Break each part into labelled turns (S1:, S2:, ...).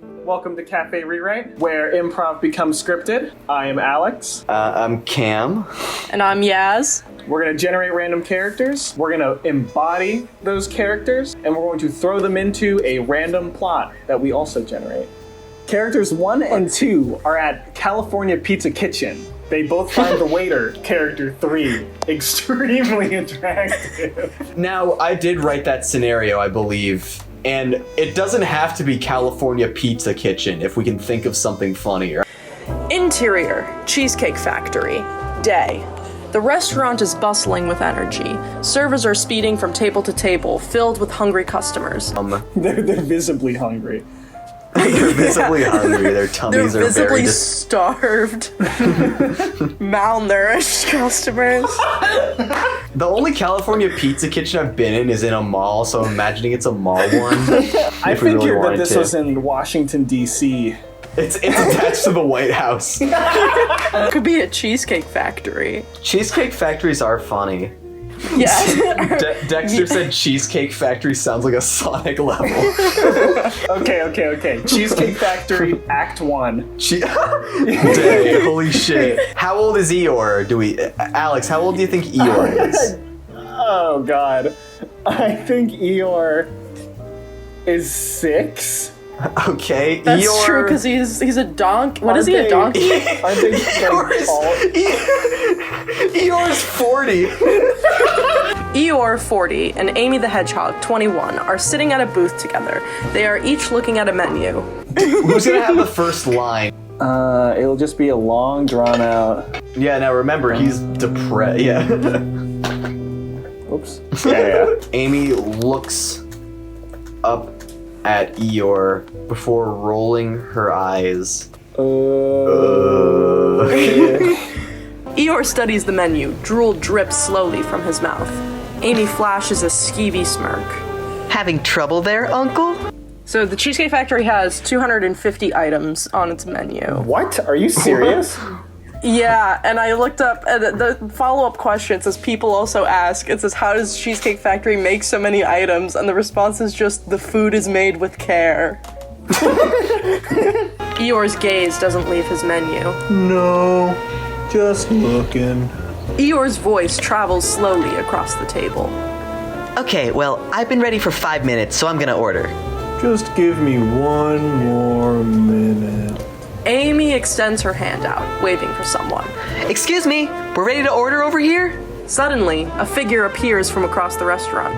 S1: Welcome to Cafe Rewrite, where improv becomes scripted. I am Alex.
S2: I'm Cam.
S3: And I'm Yaz.
S1: We're going to generate random characters, we're going to embody those characters, and we're going to throw them into a random plot that we also generate. Characters 1 and 2 are at California Pizza Kitchen. They both find the waiter, character 3, extremely attractive.
S2: Now, I did write that scenario, I believe, and it doesn't have to be California Pizza Kitchen if we can think of something funnier.
S3: Interior, Cheesecake Factory. Day. The restaurant is bustling with energy. Servers are speeding from table to table, filled with hungry customers.
S1: They're visibly hungry.
S2: They're visibly hungry. Their tummies
S3: They're
S2: are
S3: visibly
S2: very
S3: starved, malnourished customers.
S2: The only California Pizza Kitchen I've been in is in a mall, so I'm imagining it's a mall one.
S1: I figured that this was in Washington, D.C.
S2: It's attached to the White House.
S3: Could be a Cheesecake Factory.
S2: Cheesecake factories are funny.
S3: Yeah.
S2: Dexter said Cheesecake Factory sounds like a Sonic level.
S1: Okay. Cheesecake Factory, Act 1.
S2: Day, holy shit. How old is Eeyore? Alex, how old do you think Eeyore is?
S1: Oh god. I think Eeyore is 6.
S2: Okay,
S3: That's
S2: Eeyore...
S3: true, because he's a donkey. What is he, a donkey?
S1: Aren't they
S2: Eeyore's 40.
S3: Eeyore, 40, and Amy the Hedgehog, 21, are sitting at a booth together. They are each looking at a menu.
S2: Who's gonna have the first line?
S1: It'll just be a long, drawn out...
S2: Yeah, now remember, he's depressed. Yeah.
S1: Oops. Yeah.
S2: Amy looks up at Eeyore before rolling her eyes.
S3: Eeyore studies the menu. Drool drips slowly from his mouth. Amy flashes a skeevy smirk.
S4: Having trouble there, Uncle?
S3: So the Cheesecake Factory has 250 items on its menu.
S1: What? Are you serious?
S3: Yeah, and I looked up, and the follow-up question says, people also ask, it says, how does Cheesecake Factory make so many items? And the response is just, the food is made with care. Eeyore's gaze doesn't leave his menu.
S1: No, just looking.
S3: Eeyore's voice travels slowly across the table.
S4: Okay, well, I've been ready for 5 minutes, so I'm gonna order.
S1: Just give me one more minute.
S3: Amy extends her hand out, waving for someone.
S4: Excuse me, we're ready to order over here?
S3: Suddenly, a figure appears from across the restaurant.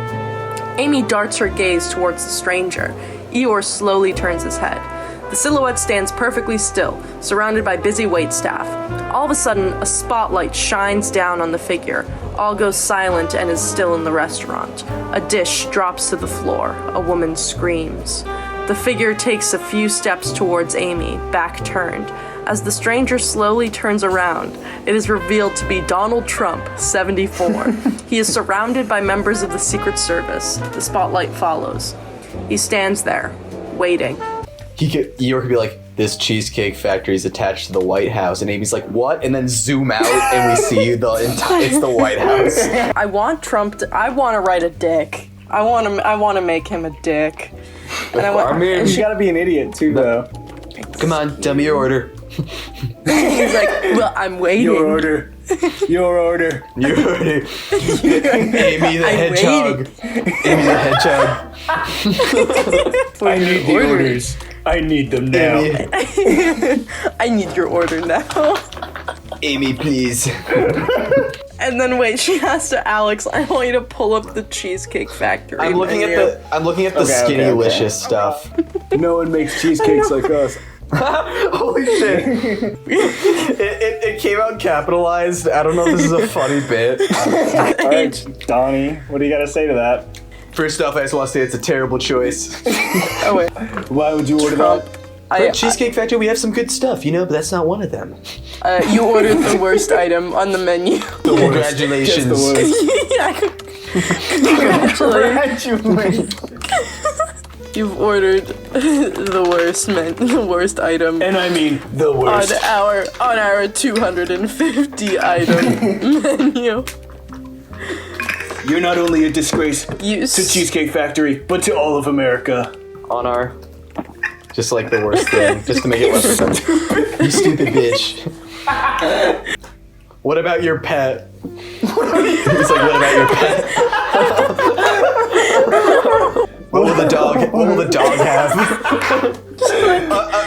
S3: Amy darts her gaze towards the stranger. Eeyore slowly turns his head. The silhouette stands perfectly still, surrounded by busy waitstaff. All of a sudden, a spotlight shines down on the figure. All goes silent and is still in the restaurant. A dish drops to the floor. A woman screams. The figure takes a few steps towards Amy, back turned. As the stranger slowly turns around, it is revealed to be Donald Trump, 74. He is surrounded by members of the Secret Service. The spotlight follows. He stands there, waiting.
S2: Eeyore could be like, this Cheesecake Factory is attached to the White House, and Amy's like, what? And then zoom out, and we see it's the White House.
S3: I want to write a dick. I want to make him a dick. And
S1: You gotta be an idiot too, though.
S2: Come on, tell me your order.
S3: He's like, well, I'm waiting.
S1: Your order. Your order.
S2: Your order. Amy the Hedgehog. Amy the Hedgehog.
S1: I need the orders. I need them now.
S3: I need your order now.
S2: Amy, please.
S3: And then wait, she has to Alex, I want you to pull up the Cheesecake Factory.
S2: I'm looking at the Skinnylicious stuff.
S1: No one makes cheesecakes like us.
S2: Holy shit. It came out capitalized. I don't know if this is a funny bit.
S1: Alright, Donnie, what do you gotta say to that?
S2: First off, I just want to say it's a terrible choice.
S3: Oh wait.
S1: Why would you order that?
S2: At Cheesecake Factory, we have some good stuff, but that's not one of them.
S3: You ordered the worst item on the menu.
S2: Congratulations.
S3: Yeah. Congratulations. You've ordered the worst item.
S1: And I mean the worst.
S3: On our 250 item menu.
S1: You're not only a disgrace to Cheesecake Factory, but to all of America.
S2: On our Just like the worst thing, just to make it less offensive. You stupid bitch. What about your pet? He's like, what about your pet? What will the dog have?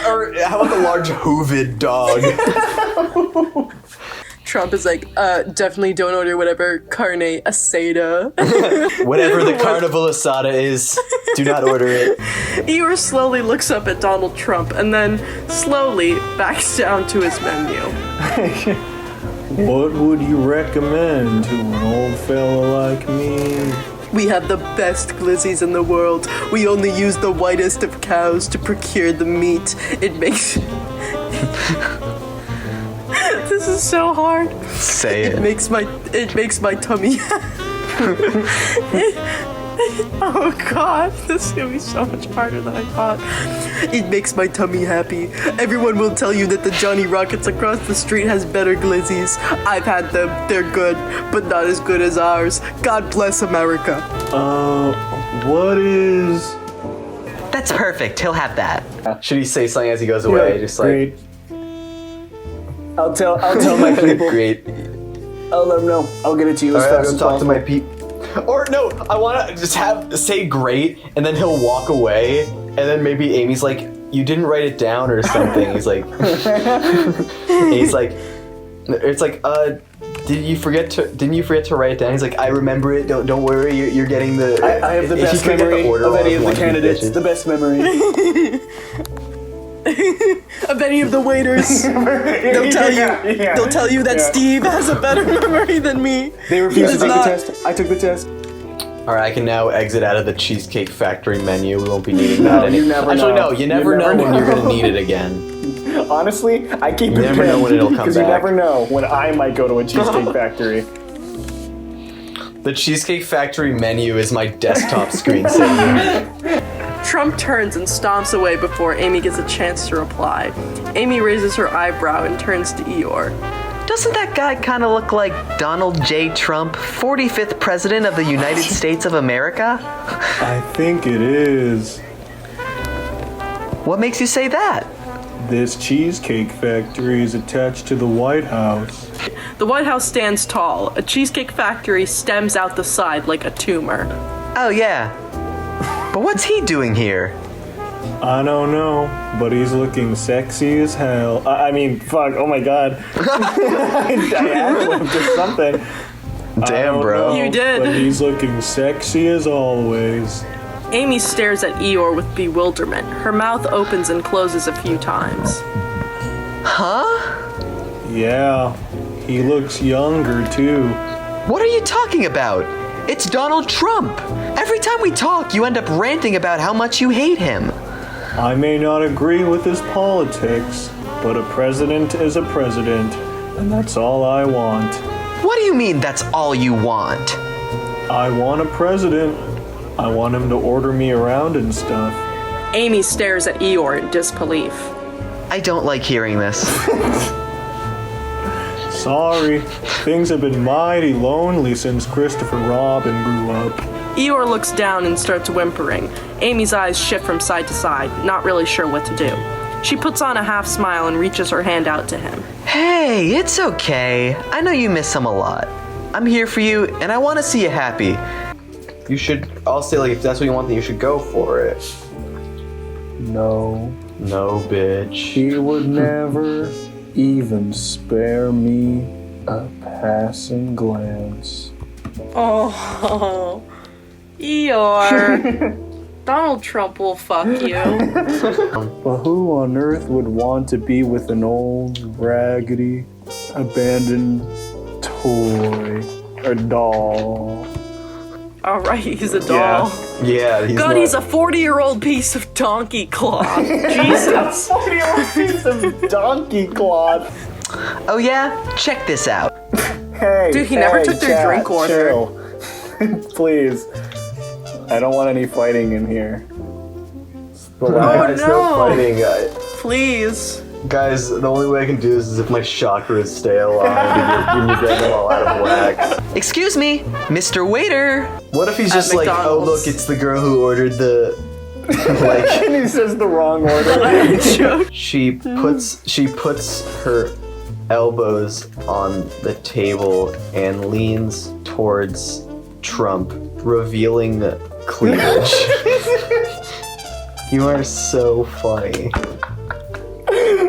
S2: Or how about the large hoovid dog?
S3: Trump is like, definitely don't order whatever carne asada.
S2: Whatever the carnival asada is, do not order it.
S3: Eeyore slowly looks up at Donald Trump and then slowly backs down to his menu.
S1: What would you recommend to an old fella like me?
S3: We have the best glizzies in the world. We only use the whitest of cows to procure the meat. It makes... This is so hard.
S2: Say it.
S3: It makes my tummy. Oh god, this is gonna be so much harder than I thought. It makes my tummy happy. Everyone will tell you that the Johnny Rockets across the street has better glizzies. I've had them. They're good, but not as good as ours. God bless America.
S1: What is...
S4: That's perfect. He'll have that.
S2: Should he say something as he goes away? Just like,
S1: great. I'll tell my people.
S2: Great.
S1: I'll let them know. I'll get it to you as
S2: Alright,
S1: fast
S2: I'll
S1: as
S2: talk to
S1: possible.
S2: my people. Or no, I want to just say great, and then he'll walk away, and then maybe Amy's like, you didn't write it down or something. He's like, it's like, didn't you forget to write it down? He's like, I remember it. Don't worry. You're getting the.
S1: I have the
S2: if you
S1: best
S2: could get
S1: memory
S2: order
S1: of any of
S2: off
S1: the
S2: one of these
S1: candidates.
S2: bitches.
S1: The best memory.
S3: Of any of the waiters. They'll tell you that Steve has a better memory than me.
S1: They refused to
S3: does
S1: take
S3: not.
S1: the test. I took the test.
S2: All right, I can now exit out of the Cheesecake Factory menu. We won't be needing that anymore.
S1: you never
S2: Actually,
S1: know.
S2: no, you never know when you're gonna need it again.
S1: Honestly, I keep it
S2: never know when it'll come
S1: because you
S2: back.
S1: never know when I might go to a Cheesecake Factory.
S2: The Cheesecake Factory menu is my desktop screensaver.
S3: Trump turns and stomps away before Amy gets a chance to reply. Amy raises her eyebrow and turns to Eeyore.
S4: Doesn't that guy kind of look like Donald J. Trump, 45th President of the United States of America?
S1: I think it is.
S4: What makes you say that?
S1: This Cheesecake Factory is attached to the White House.
S3: The White House stands tall. A Cheesecake Factory stems out the side like a tumor.
S4: Oh, yeah. But what's he doing here?
S1: I don't know, but he's looking sexy as hell. I mean, fuck, oh my god. I ad-libbed or something. I
S2: Damn,
S1: don't
S2: bro.
S1: know,
S3: You did.
S1: But he's looking sexy as always.
S3: Amy stares at Eeyore with bewilderment. Her mouth opens and closes a few times.
S4: Huh?
S1: Yeah, he looks younger too.
S4: What are you talking about? It's Donald Trump. Every time we talk, you end up ranting about how much you hate him.
S1: I may not agree with his politics, but a president is a president, and that's all I want.
S4: What do you mean that's all you want?
S1: I want a president. I want him to order me around and stuff.
S3: Amy stares at Eeyore in disbelief.
S4: I don't like hearing this.
S1: Sorry, things have been mighty lonely since Christopher Robin grew up.
S3: Eeyore looks down and starts whimpering. Amy's eyes shift from side to side, not really sure what to do. She puts on a half smile and reaches her hand out to him.
S4: Hey, it's okay. I know you miss him a lot. I'm here for you, and I want to see you happy.
S2: You should. I'll say like if that's what you want, then you should go for it.
S1: No,
S2: No, bitch.
S1: he would never even spare me a passing glance.
S3: Oh, Eeyore. Donald Trump will fuck you.
S1: But who on earth would want to be with an old, raggedy, abandoned toy or doll?
S3: Alright, he's a doll.
S2: Yeah, he's
S3: God,
S2: not.
S3: he's a 40-year-old piece of donkey cloth. Jesus.
S1: 40-year-old piece of donkey cloth.
S4: Oh yeah? Check this out.
S1: Hey,
S3: Dude, he never took their
S1: chat,
S3: drink order.
S1: Chill. Please. I don't want any fighting in here.
S2: Oh,
S3: no.
S2: no fighting,
S3: Please.
S2: guys. The only way I can do this is if my chakras stay alive and you're getting them all out of whack.
S4: Excuse me, Mr. Waiter.
S2: What if he's
S3: At
S2: just like, oh
S3: McDonald's.
S2: look, it's the girl who ordered the Like,
S1: And he says the wrong order.
S2: she puts her elbows on the table and leans towards Trump, revealing cleavage. You are so funny.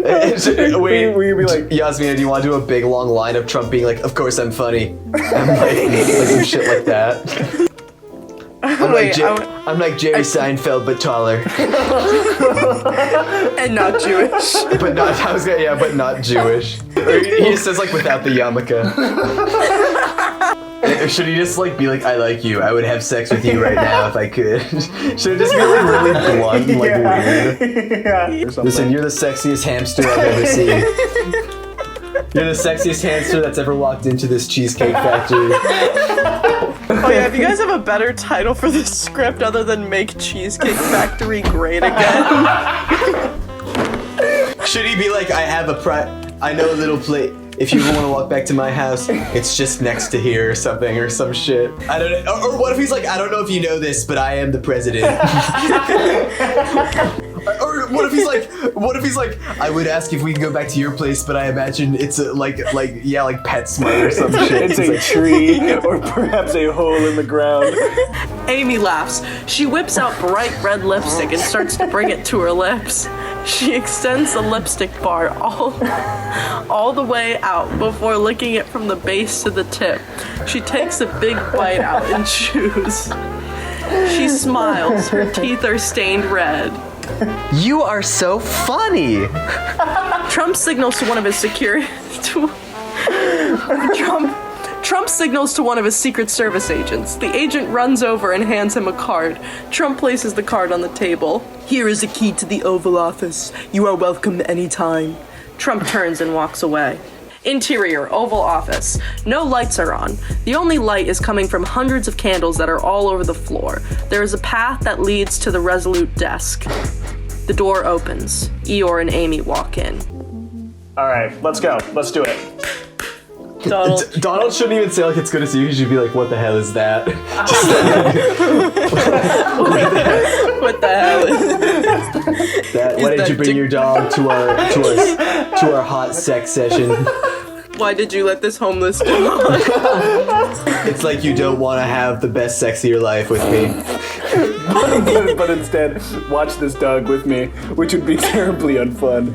S2: Wait,
S1: Will you be like,
S2: Yasmina, do you want to do a big long line of Trump being like, "Of course I'm funny," and like some shit like that? I'm like Jerry Seinfeld, but taller.
S3: And not Jewish.
S2: But not Jewish. Or he just says like without the yarmulke. Or should he just like be like, "I like you. I would have sex with you right now if I could." Should it just be like really blunt and like weird?
S1: yeah.
S2: Listen, you're the sexiest hamster I've ever seen. You're the sexiest hamster that's ever walked into this Cheesecake Factory.
S3: Oh yeah, if you guys have a better title for this script other than Make Cheesecake Factory Great Again.
S2: Should he be like, I know a little place. If you ever want to walk back to my house, it's just next to here or something or some shit. I don't know. Or what if he's like, I don't know if you know this, but I am the president. Or what if he's like, I would ask if we can go back to your place, but I imagine it's like PetSmart or some shit.
S1: It's a tree or perhaps a hole in the ground.
S3: Amy laughs. She whips out bright red lipstick and starts to bring it to her lips. She extends the lipstick bar all the way out before licking it from the base to the tip. She takes a big bite out and chews. She smiles. Her teeth are stained red.
S4: You are so funny.
S3: Trump signals to one of his Trump signals to one of his Secret Service agents. The agent runs over and hands him a card. Trump places the card on the table. Here is a key to the Oval Office. You are welcome anytime. Trump turns and walks away. Interior, Oval Office. No lights are on. The only light is coming from hundreds of candles that are all over the floor. There is a path that leads to the Resolute desk. The door opens. Eeyore and Amy walk in.
S1: All right, let's go. Let's do it.
S2: Donald shouldn't even say like it's good to see you. He should be like, "What the hell is that?"
S3: What the hell is
S2: that? Why did you bring your dog to our hot sex session?
S3: Why did you let this homeless come on?
S2: It's like you don't want to have the best sex of your life with me.
S1: but instead, watch this dog with me, which would be terribly unfun.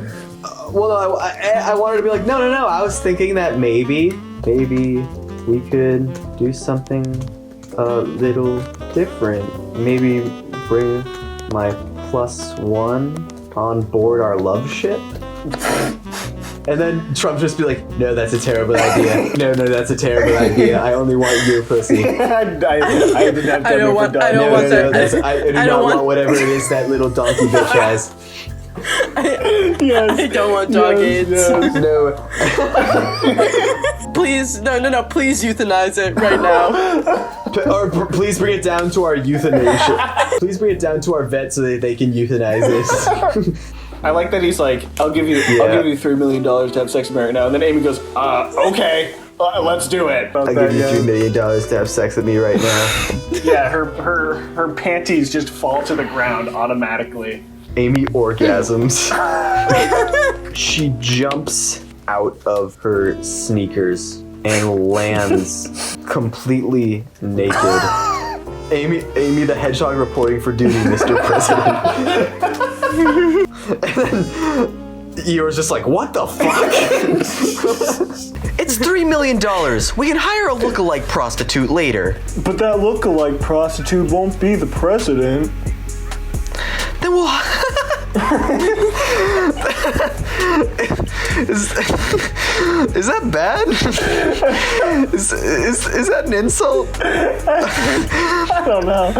S2: Well, no, I wanted to be like, no. I was thinking that maybe we could do something a little different. Maybe bring my +1 on board our love ship. And then Trump just be like, no, that's a terrible idea. No, that's a terrible idea. I only want your pussy.
S1: I didn't have
S3: I don't want that.
S2: I do not want whatever it is that little donkey bitch has.
S3: I don't want dog AIDS.
S1: Yes.
S2: No.
S3: Please, no, please euthanize it right now.
S2: Or please bring it down to our euthanasia. Please bring it down to our vet so that they can euthanize this.
S1: I like that he's like, I'll give you $3 million to have sex with me right now. And then Amy goes, okay, let's do it.
S2: I'll give you $3 million to have sex with me right now.
S1: Yeah, her panties just fall to the ground automatically.
S2: Amy orgasms. She jumps out of her sneakers and lands completely naked. Amy the Hedgehog reporting for duty, Mr. President. And then Eeyore's just like, what the fuck?
S4: It's $3 million. We can hire a lookalike prostitute later.
S1: But that lookalike prostitute won't be the president.
S4: Then we'll... Is that bad? Is that an insult?
S1: I don't know.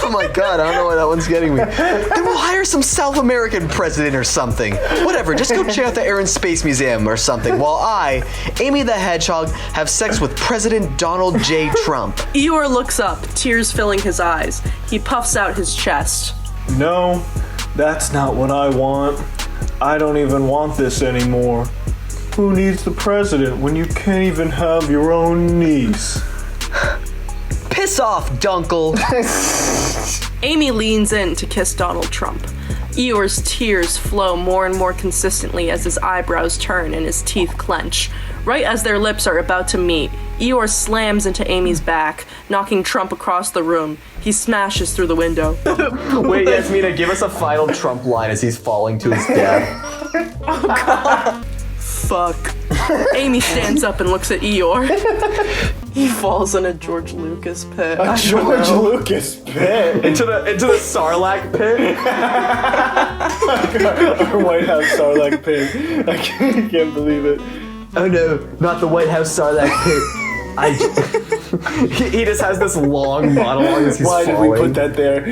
S4: Oh my god, I don't know why that one's getting me. Then we'll hire some South American president or something. Whatever, just go check out the Air and Space Museum or something while I, Amy the Hedgehog, have sex with President Donald J. Trump.
S3: Eeyore looks up, tears filling his eyes. He puffs out his chest.
S1: No, that's not what I want. I don't even want this anymore. Who needs the president when you can't even have your own niece?
S4: Piss Piss off, Dunkle.
S3: Amy leans in to kiss Donald Trump. Eeyore's tears flow more and more consistently as his eyebrows turn and his teeth clench. Right as their lips are about to meet, Eeyore slams into Amy's back, knocking Trump across the room. He smashes through the window.
S2: Wait, Yasmina, give us a final Trump line as he's falling to his death.
S3: Fuck. Amy stands up and looks at Eeyore. He falls in a George Lucas pit.
S1: George Lucas pit.
S2: into the Sarlacc pit.
S1: Our White House Sarlacc pit. I can't believe it.
S2: Oh no, not the White House Sarlacc pit. He just has this long monologue as he's
S1: Why
S2: falling.
S1: did we put that there?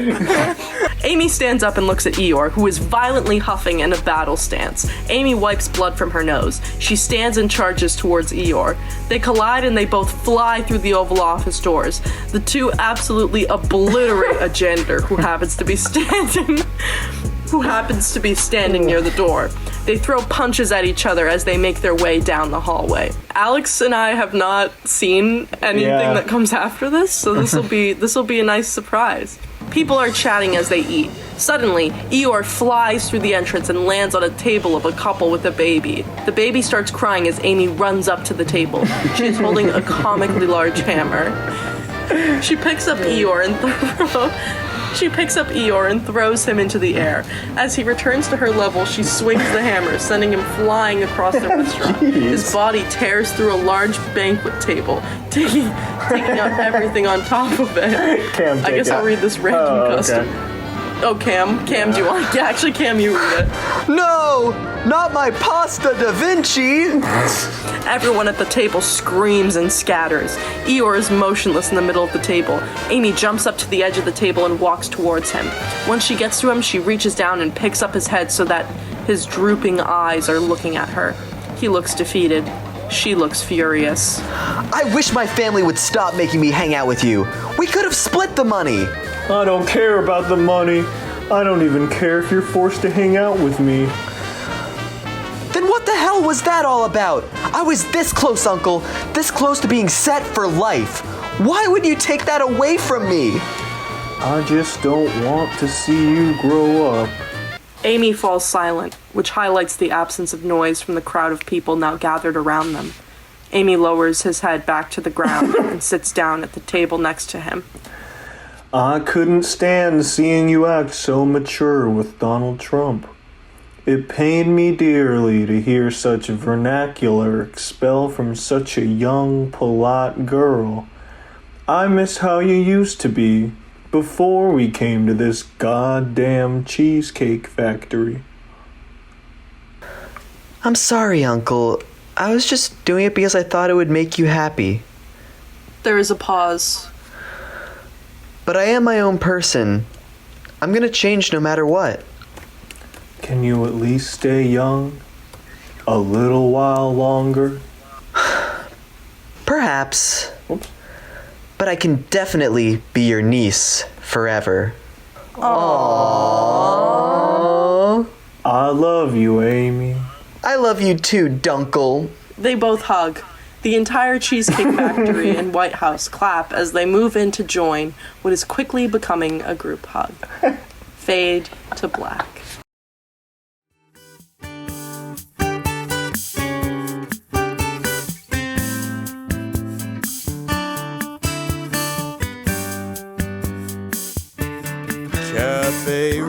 S3: Amy stands up and looks at Eeyore, who is violently huffing in a battle stance. Amy wipes blood from her nose. She stands and charges towards Eeyore. They collide and they both fly through the Oval Office doors. The two absolutely obliterate a janitor who happens to be standing near the door. They throw punches at each other as they make their way down the hallway. Alex and I have not seen anything that comes after this, so this will be a nice surprise. People are chatting as they eat. Suddenly, Eeyore flies through the entrance and lands on a table of a couple with a baby. The baby starts crying as Amy runs up to the table. She is holding a comically large hammer. She picks up Eeyore and throws him into the air. As he returns to her level, she swings the hammer, sending him flying across the restaurant. His body tears through a large banquet table, taking out everything on top of it.
S1: Cam,
S3: I guess I'll read this random custom.
S1: Okay.
S3: Oh, Cam, do you want? Yeah, actually, Cam, you read it.
S4: No, not my pasta da Vinci.
S3: Everyone at the table screams and scatters. Eeyore is motionless in the middle of the table. Amy jumps up to the edge of the table and walks towards him. Once she gets to him, she reaches down and picks up his head so that his drooping eyes are looking at her. He looks defeated. She looks furious.
S4: I wish my family would stop making me hang out with you. We could have split the money.
S1: I don't care about the money. I don't even care if you're forced to hang out with me.
S4: Then what the hell was that all about? I was this close, Uncle. This close to being set for life. Why would you take that away from me?
S1: I just don't want to see you grow up.
S3: Amy falls silent, which highlights the absence of noise from the crowd of people now gathered around them. Amy lowers his head back to the ground and sits down at the table next to him.
S1: I couldn't stand seeing you act so mature with Donald Trump. It pained me dearly to hear such vernacular expel from such a young, polite girl. I miss how you used to be before we came to this goddamn Cheesecake Factory.
S4: I'm sorry, Uncle. I was just doing it because I thought it would make you happy.
S3: There is a pause.
S4: But I am my own person. I'm gonna change no matter what.
S1: Can you at least stay young? A little while longer?
S4: Perhaps.
S1: Oops.
S4: But I can definitely be your niece forever.
S3: Aww.
S1: I love you, Amy.
S4: I love you too, Dunkle.
S3: They both hug. The entire Cheesecake Factory and White House clap as they move in to join what is quickly becoming a group hug. Fade to black.
S5: Cafe